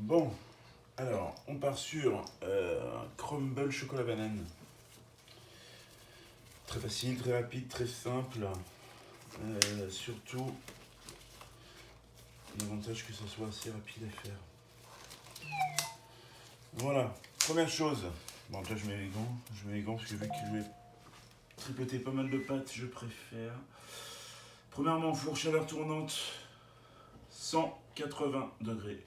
Bon, alors, on part sur crumble chocolat banane. Très facile, très rapide, très simple. Surtout, l'avantage que ça soit assez rapide à faire. Voilà, première chose. Bon, déjà je mets les gants. Je mets les gants parce que vu que je vais tripoter pas mal de pâtes, je préfère. Premièrement, four chaleur tournante, 180 degrés.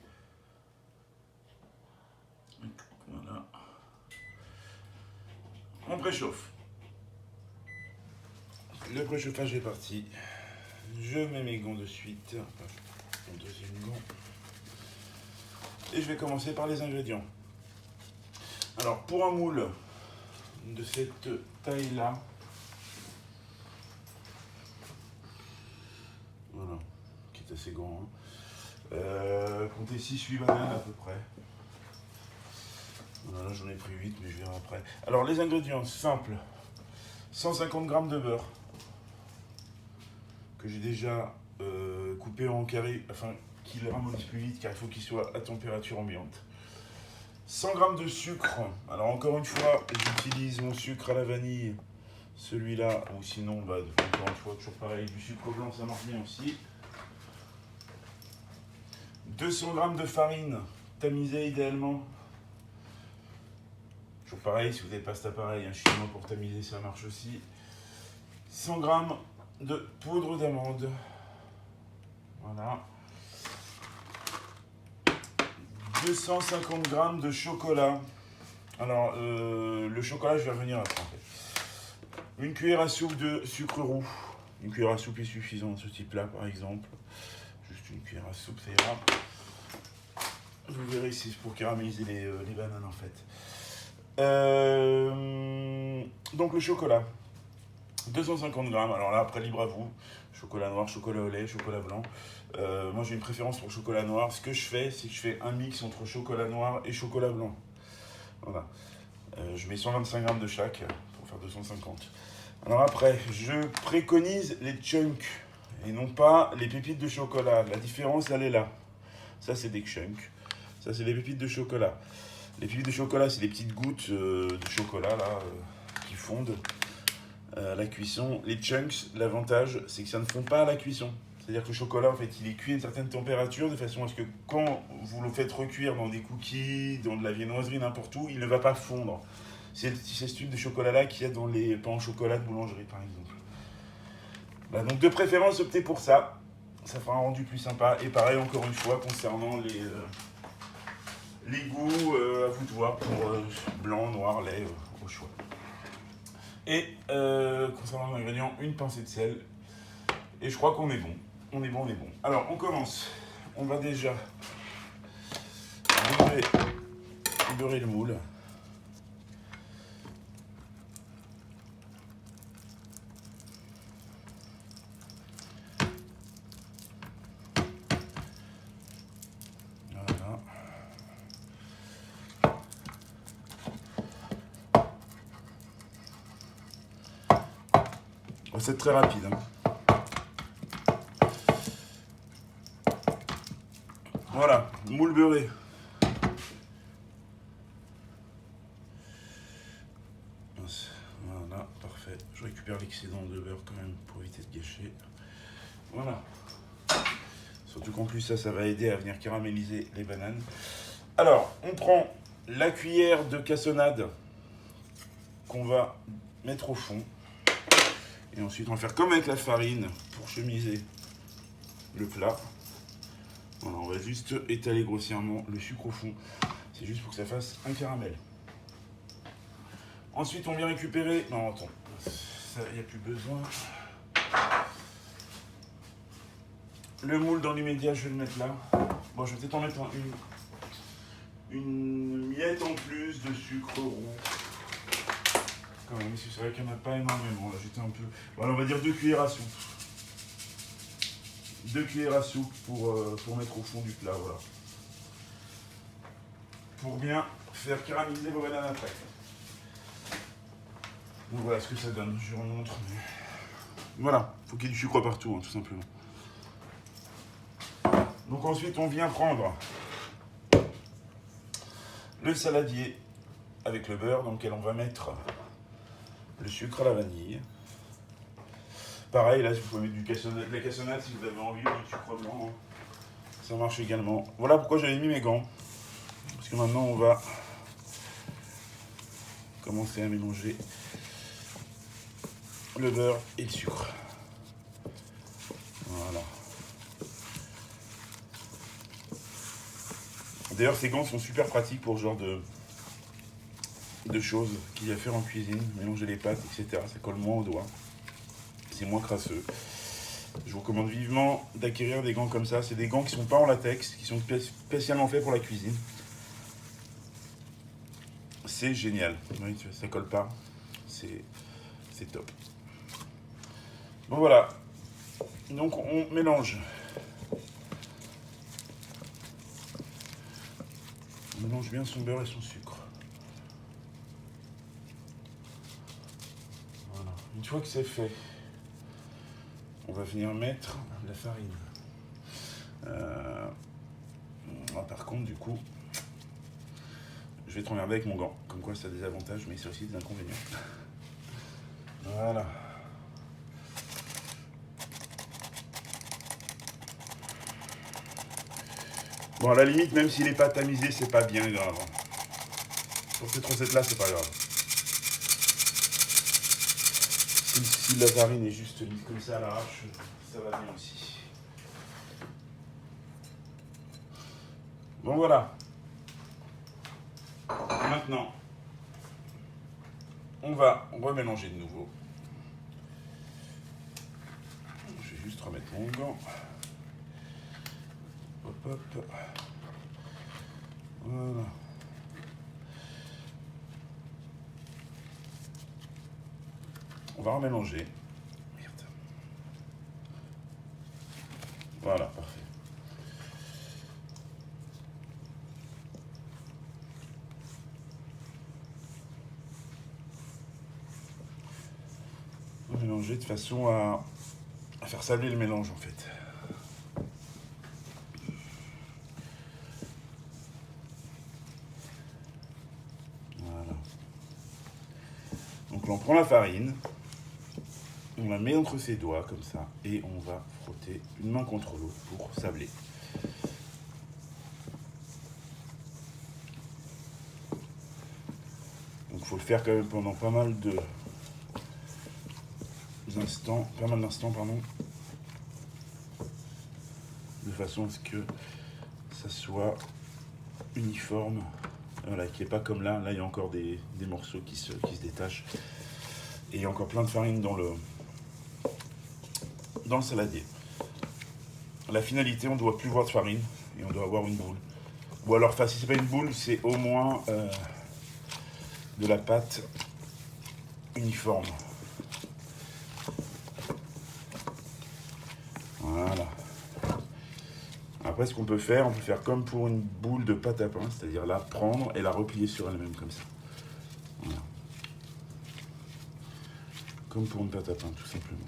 Voilà. On préchauffe. Le préchauffage est parti. Je mets mes gants de suite. Mon deuxième gant. Et je vais commencer par les ingrédients. Alors, pour un moule de cette taille-là, voilà, qui est assez grand, hein. Comptez 6-8 bananes à peu près. Voilà, j'en ai pris 8, mais je verrai après. Alors, les ingrédients simples, 150 g de beurre, que j'ai déjà coupé en carré, afin qu'il ramollisse plus vite, car il faut qu'il soit à température ambiante. 100 g de sucre. Alors encore une fois, j'utilise mon sucre à la vanille, celui-là, ou sinon, bah, encore une fois, toujours pareil, du sucre blanc, ça marche bien aussi. 200 g de farine, tamisée idéalement. Toujours pareil, si vous n'avez pas cet appareil, un chinois pour tamiser, ça marche aussi. 100 g de poudre d'amande. Voilà. 250 g de chocolat. Alors, le chocolat, je vais revenir après. En fait. Une cuillère à soupe de sucre roux. Une cuillère à soupe est suffisante, ce type-là, par exemple. Juste une cuillère à soupe, ça ira. Vous verrez, c'est pour caraméliser les bananes, en fait. Donc, le chocolat. 250 g. Alors là, après, libre à vous. Chocolat noir, chocolat au lait, chocolat blanc. Moi, j'ai une préférence pour le chocolat noir. Ce que je fais, c'est que je fais un mix entre chocolat noir et chocolat blanc. Voilà. Je mets 125 g de chaque pour faire 250. Alors après, je préconise les chunks et non pas les pépites de chocolat. La différence, elle est là. Ça, c'est des chunks. Ça, c'est des pépites de chocolat. Les pépites de chocolat, c'est des petites gouttes de chocolat là, qui fondent à la cuisson. Les chunks, l'avantage, c'est que ça ne fond pas à la cuisson. C'est-à-dire que le chocolat, en fait, il est cuit à une certaine température, de façon à ce que quand vous le faites recuire dans des cookies, dans de la viennoiserie, n'importe où, il ne va pas fondre. C'est ce type de chocolat-là qu'il y a dans les pains au chocolat de boulangerie, par exemple. Bah, donc, de préférence, optez pour ça. Ça fera un rendu plus sympa. Et pareil, encore une fois, concernant les goûts, à vous de voir, pour blanc, noir, lait, au choix. Et concernant les ingrédients, une pincée de sel. Et je crois qu'on est bon. On est bon, on est bon. Alors, on commence. On va déjà beurrer le moule. Voilà. Recette très rapide. Hein. Voilà, moule beurré. Voilà, parfait. Je récupère l'excédent de beurre quand même pour éviter de gâcher. Voilà. Surtout qu'en plus ça va aider à venir caraméliser les bananes. Alors, on prend la cuillère de cassonade qu'on va mettre au fond. Et ensuite on va faire comme avec la farine pour chemiser le plat. Voilà, on va juste étaler grossièrement le sucre au fond. C'est juste pour que ça fasse un caramel. Ensuite, on vient récupérer... Non, attends. Il n'y a plus besoin. Le moule, dans l'immédiat, je vais le mettre là. Bon, je vais peut-être en mettre une miette en plus de sucre roux. Quand même, parce que c'est vrai qu'il n'y en a pas énormément. Là, j'étais un peu... Voilà, on va dire 2 cuillères à soupe. 2 cuillères à soupe pour mettre au fond du plat, voilà. Pour bien faire caraméliser vos bananes après. Donc voilà ce que ça donne, je remontre. Mais... Voilà, il faut qu'il y ait du sucre partout, hein, tout simplement. Donc ensuite, on vient prendre le saladier avec le beurre dans lequel on va mettre le sucre à la vanille. Pareil, là, vous pouvez mettre de la cassonade si vous avez envie, ou du sucre blanc. Ça marche également. Voilà pourquoi j'avais mis mes gants. Parce que maintenant, on va commencer à mélanger le beurre et le sucre. Voilà. D'ailleurs, ces gants sont super pratiques pour ce genre de choses qu'il y a à faire en cuisine. Mélanger les pâtes, etc. Ça colle moins aux doigts. C'est moins crasseux. Je vous recommande vivement d'acquérir des gants comme ça. C'est des gants qui ne sont pas en latex, qui sont spécialement faits pour la cuisine. C'est génial. Oui, ça colle pas. C'est top. Bon voilà. Donc on mélange. On mélange bien son beurre et son sucre. Voilà. Une fois que c'est fait, on va venir mettre la farine. Par contre, du coup, je vais être emmerdé avec mon gant. Comme quoi, ça a des avantages, mais c'est aussi des inconvénients. Voilà. Bon, à la limite, même s'il n'est pas tamisé, c'est pas bien grave. Pour cette recette-là, c'est pas grave. Si la farine est juste mise comme ça à l'arrache, ça va bien aussi. Bon, voilà. Maintenant, on va remélanger de nouveau. Je vais juste remettre mon gant. Hop, hop. Voilà. On va remélanger. Merde. Voilà, parfait. On va mélanger de façon à faire sabler le mélange en fait. Voilà. Donc là, on prend la farine, on la met entre ses doigts comme ça et on va frotter une main contre l'autre pour sabler. Donc il faut le faire quand même pendant pas mal d'instants, de façon à ce que ça soit uniforme, voilà, qui n'est pas comme là. Là, il y a encore des morceaux qui se détachent. Et il y a encore plein de farine dans le saladier. La finalité, on ne doit plus voir de farine et on doit avoir une boule. Ou alors, enfin, si ce n'est pas une boule, c'est au moins de la pâte uniforme. Voilà. Après, ce qu'on peut faire, comme pour une boule de pâte à pain, c'est-à-dire la prendre et la replier sur elle-même comme ça. Voilà. Comme pour une pâte à pain, tout simplement.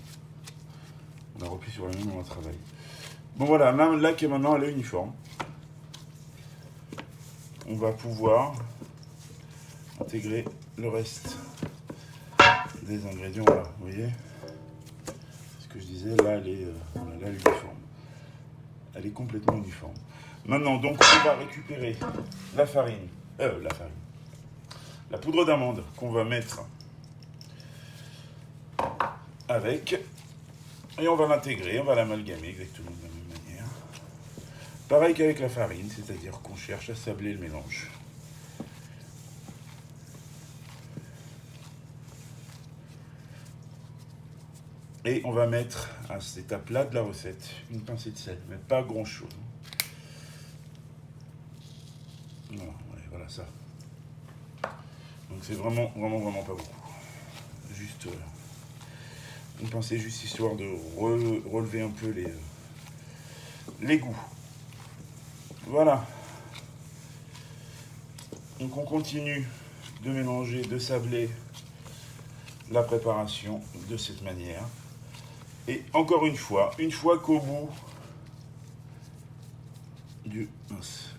On la replie sur elle-même et on la travaille. Bon voilà, là que maintenant elle est uniforme, on va pouvoir intégrer le reste des ingrédients. Voilà, vous voyez ce que je disais, là elle est uniforme. Elle est complètement uniforme. Maintenant, donc, on va récupérer la poudre d'amande qu'on va mettre avec, et on va l'intégrer, on va l'amalgamer exactement de la même manière. Pareil qu'avec la farine, c'est-à-dire qu'on cherche à sabler le mélange. Et on va mettre à cette étape-là de la recette une pincée de sel, mais pas grand-chose. Voilà ça. Donc c'est vraiment pas beaucoup. Juste une pincée, juste histoire de relever un peu les goûts. Voilà. Donc on continue de mélanger, de sabler la préparation de cette manière. Et encore une fois qu'au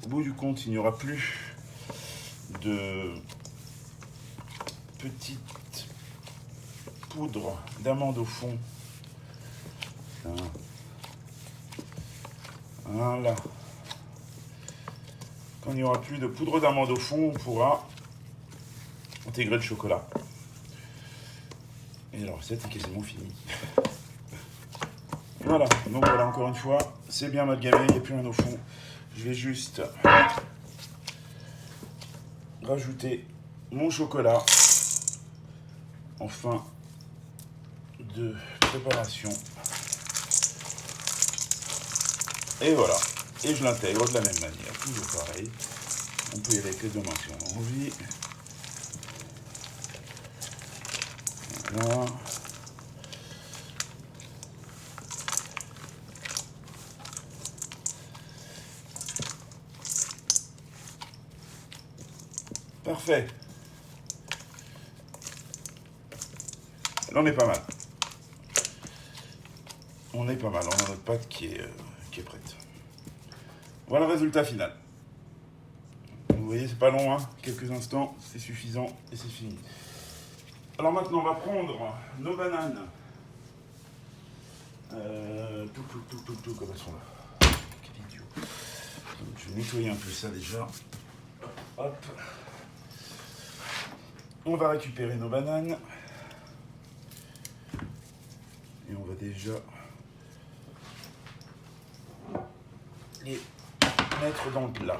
bout du compte, il n'y aura plus de petite poudre d'amande au fond. Voilà. Quand il n'y aura plus de poudre d'amande au fond, on pourra intégrer le chocolat. Et la recette est quasiment finie. Voilà, donc voilà, encore une fois, c'est bien amalgamé, il n'y a plus rien au fond. Je vais juste rajouter mon chocolat en fin de préparation. Et voilà, et je l'intègre de la même manière, toujours pareil. On peut y aller avec les deux mains si on a envie. Voilà. Parfait. Là, on est pas mal. On est pas mal. On a notre pâte qui est prête. Voilà le résultat final. Vous voyez, c'est pas long, hein. Quelques instants, c'est suffisant et c'est fini. Alors maintenant, on va prendre nos bananes. Tout, comme elles sont là. Quel idiot. Donc, je vais nettoyer un peu ça déjà. Hop. On va récupérer nos bananes. Et on va déjà les mettre dans le plat.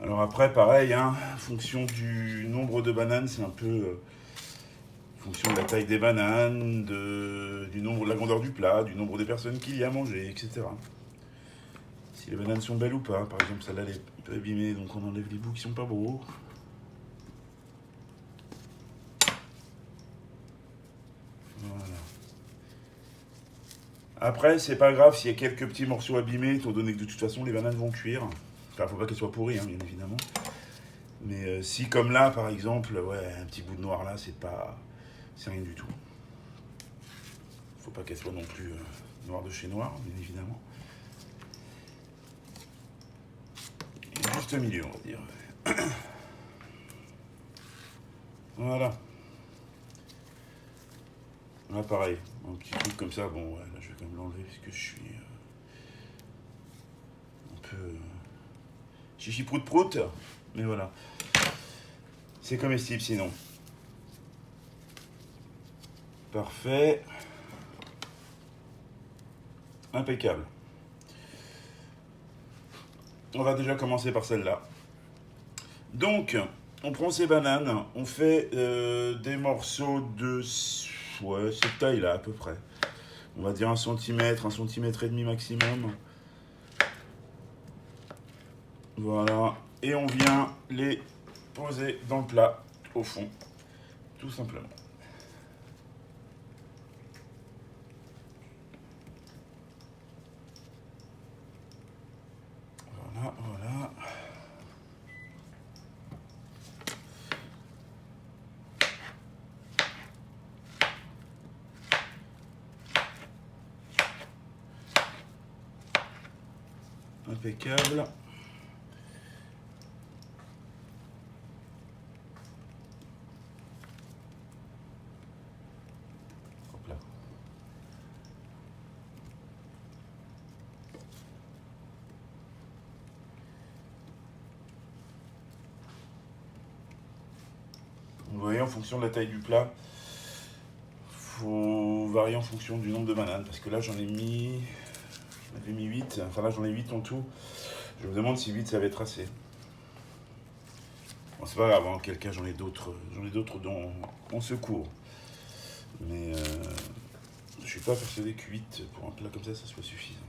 Alors après, pareil, hein, en fonction du nombre de bananes, c'est un peu en fonction de la taille des bananes, du nombre, de la grandeur du plat, du nombre des personnes qu'il y a à manger, etc. Si les bananes sont belles ou pas. Par exemple, celle-là, elle est un peu abîmée, donc on enlève les bouts qui sont pas beaux. Voilà. Après, c'est pas grave s'il y a quelques petits morceaux abîmés, étant donné que de toute façon, les bananes vont cuire. Enfin, faut pas qu'elles soient pourries, hein, bien évidemment. Mais si, comme là, par exemple, ouais, un petit bout de noir là, c'est rien du tout. Faut pas qu'elle soit non plus noire de chez noir, bien évidemment. Et juste au milieu, on va dire. Voilà. Là, pareil, un petit truc comme ça, bon, ouais, là, je vais quand même l'enlever parce que je suis un peu chichi prout prout, mais voilà. C'est comestible sinon. Parfait. Impeccable. On va déjà commencer par celle-là. Donc, on prend ces bananes, on fait des morceaux de cette taille-là à peu près. On va dire 1 centimètre, 1,5 cm maximum. Voilà. Et on vient les poser dans le plat, au fond, tout simplement. Voilà, voilà. Impeccable. Hop là. Vous voyez, en fonction de la taille du plat, faut varier en fonction du nombre de bananes. Parce que là, j'en ai mis 8. Enfin, là, j'en ai 8 en tout. Je me demande si 8, ça va être assez. Bon, c'est pas grave, en quel cas, j'en ai d'autres dont on secours. Mais je suis pas persuadé que 8 pour un plat comme ça soit suffisant.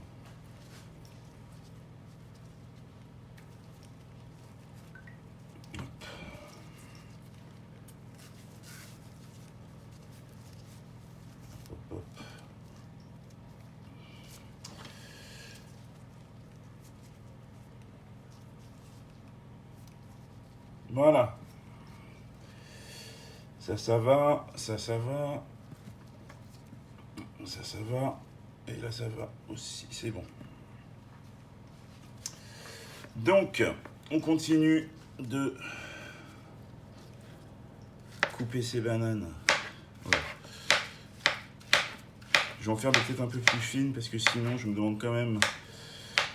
Hop. Voilà. Ça va, ça va, ça va, et là ça va aussi, c'est bon. Donc, on continue de couper ces bananes. Voilà. Je vais en faire peut-être un peu plus fines parce que sinon je me demande quand même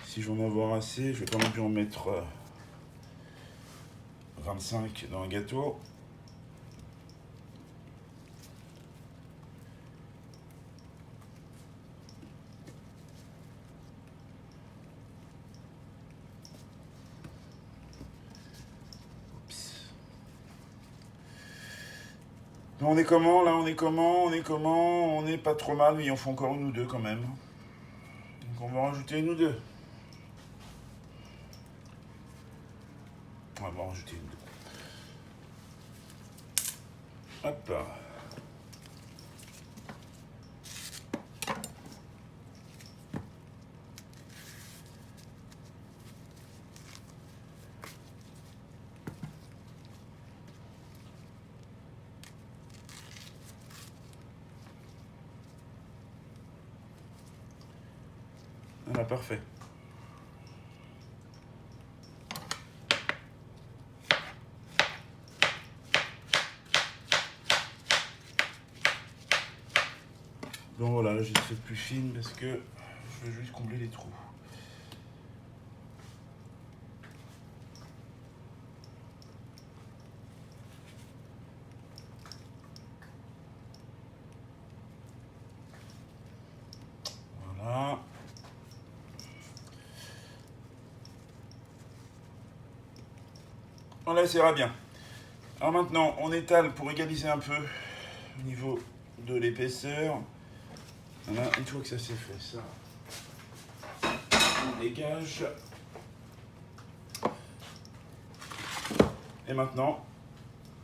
si je vais en avoir assez. Je vais pas non plus en mettre 25 dans un gâteau. On est comment là? On est comment? On est comment? On n'est pas trop mal, mais il en faut encore une ou deux quand même. Donc on va rajouter une ou deux. On va en rajouter une ou deux. Hop. Voilà, parfait. Bon voilà, là j'ai fait plus fine parce que je veux juste combler les trous. Voilà. Voilà, ça ira bien. Alors maintenant, on étale pour égaliser un peu au niveau de l'épaisseur. Voilà, une fois que ça s'est fait, ça, on dégage. Et maintenant,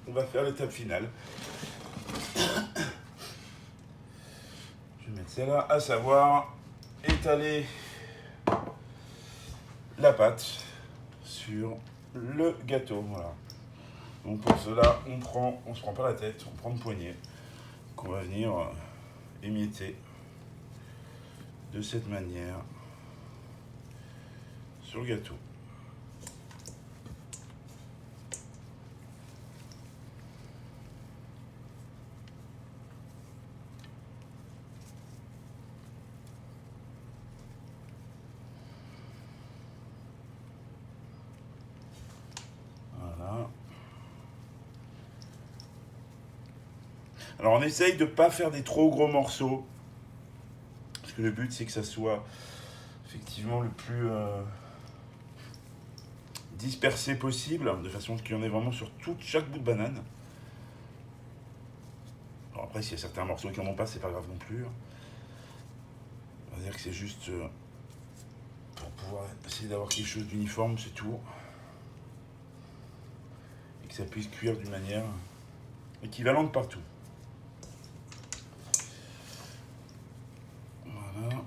on va faire l'étape finale. Je vais mettre celle-là, à savoir étaler la pâte sur le gâteau. Voilà. Donc pour cela, on se prend pas la tête, on prend le poignet qu'on va venir émietter de cette manière sur le gâteau. Voilà. Alors on essaye de ne pas faire des trop gros morceaux, parce que le but c'est que ça soit effectivement le plus dispersé possible, de façon qu'il y en ait vraiment sur chaque bout de banane. Alors après, s'il y a certains morceaux qui n'en ont pas, c'est pas grave non plus. On va dire que c'est juste pour pouvoir essayer d'avoir quelque chose d'uniforme, c'est tout. Et que ça puisse cuire d'une manière équivalente partout. Voilà.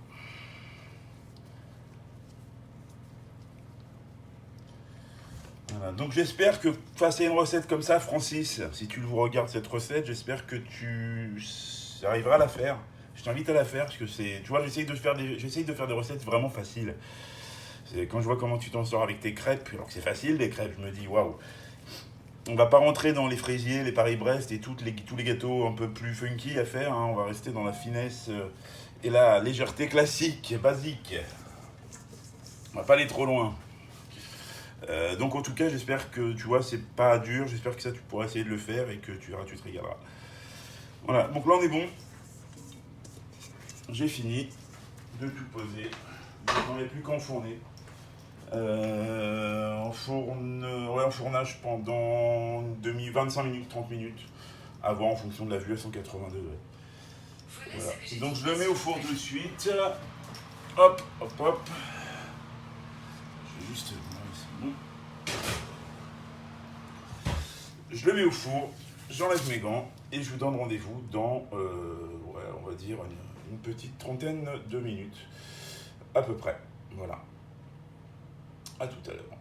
Voilà. Donc j'espère que face à une recette comme ça, Francis, si tu regardes cette recette, j'espère que tu arriveras à la faire. Je t'invite à la faire parce que c'est, tu vois, j'essaye de faire des recettes vraiment faciles. Quand je vois comment tu t'en sors avec tes crêpes, alors que c'est facile des crêpes, je me dis waouh. On va pas rentrer dans les fraisiers, les Paris-Brest et tous les gâteaux un peu plus funky à faire. Hein. On va rester dans la finesse et la légèreté classique, basique. On va pas aller trop loin. Donc en tout cas, j'espère que tu vois, c'est pas dur. J'espère que ça, tu pourras essayer de le faire et que tu te régaleras. Voilà, donc là on est bon. J'ai fini de tout poser. On n'est plus qu'à enfourner. En fournage pendant 25 minutes, 30 minutes, à voir en fonction de la vue à 180 degrés. Voilà. Donc je le mets au four de suite. Hop, hop, hop. Je vais juste... c'est bon. Je le mets au four, j'enlève mes gants et je vous donne rendez-vous dans, on va dire, une petite trentaine de minutes, à peu près. Voilà. À tout à l'heure.